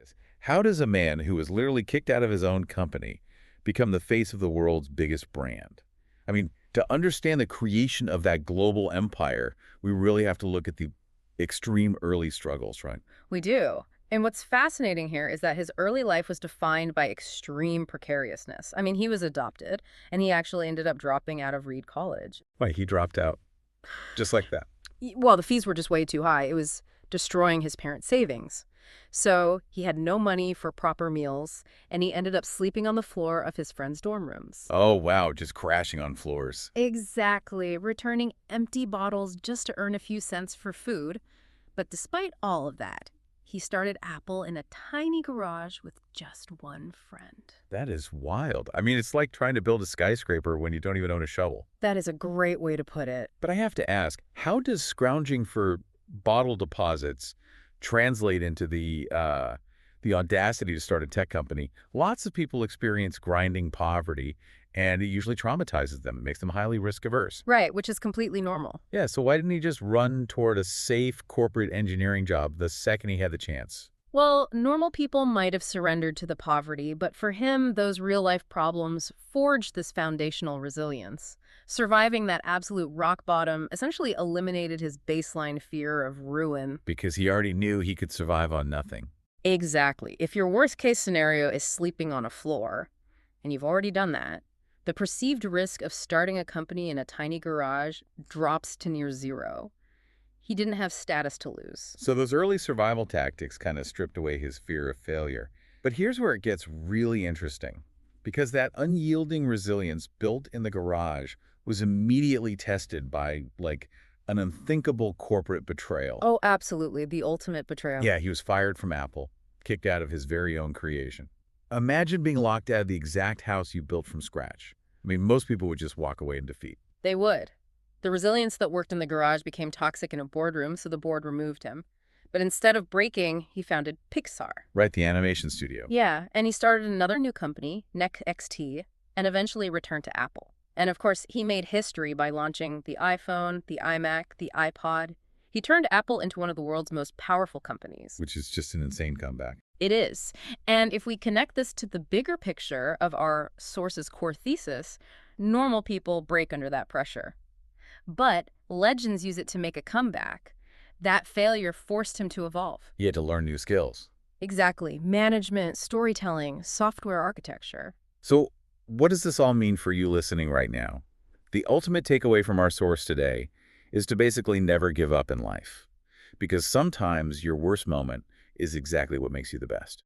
this. How does a man who was literally kicked out of his own company become the face of the world's biggest brand? I mean, to understand the creation of that global empire, we really have to look at the extreme early struggles, right? We do. And what's fascinating here is that his early life was defined by extreme precariousness. I mean, he was adopted, and he actually ended up dropping out of Reed College. Why, he dropped out just like that. Well, the fees were just way too high. It was destroying his parents' savings. So he had no money for proper meals, and he ended up sleeping on the floor of his friends' dorm rooms. Oh, wow, just crashing on floors. Exactly, returning empty bottles just to earn a few cents for food. But despite all of that, he started Apple in a tiny garage with just one friend. That is wild. I mean, it's like trying to build a skyscraper when you don't even own a shovel. That is a great way to put it. But I have to ask, how does scrounging for bottle deposits translate into the audacity to start a tech company? Lots of people experience grinding poverty, and it usually traumatizes them. It makes them highly risk-averse. Right, which is completely normal. Yeah, so why didn't he just run toward a safe corporate engineering job the second he had the chance? Well, normal people might have surrendered to the poverty, but for him, those real-life problems forged this foundational resilience. Surviving that absolute rock bottom essentially eliminated his baseline fear of ruin. Because he already knew he could survive on nothing. Exactly. If your worst-case scenario is sleeping on a floor, and you've already done that, the perceived risk of starting a company in a tiny garage drops to near zero. He didn't have status to lose. So those early survival tactics kind of stripped away his fear of failure. But here's where it gets really interesting. Because that unyielding resilience built in the garage was immediately tested by, like, an unthinkable corporate betrayal. Oh, absolutely. The ultimate betrayal. Yeah, he was fired from Apple, kicked out of his very own creation. Imagine being locked out of the exact house you built from scratch. I mean, most people would just walk away in defeat. They would. The resilience that worked in the garage became toxic in a boardroom, so the board removed him. But instead of breaking, he founded Pixar. Right, the animation studio. Yeah, and he started another new company, NextXT, and eventually returned to Apple. And of course, he made history by launching the iPhone, the iMac, the iPod. He turned Apple into one of the world's most powerful companies. Which is just an insane comeback. It is. And if we connect this to the bigger picture of our source's core thesis, normal people break under that pressure. But legends use it to make a comeback. That failure forced him to evolve. He had to learn new skills. Exactly. Management, storytelling, software architecture. So what does this all mean for you listening right now? The ultimate takeaway from our source today is to basically never give up in life. Because sometimes your worst moment is exactly what makes you the best.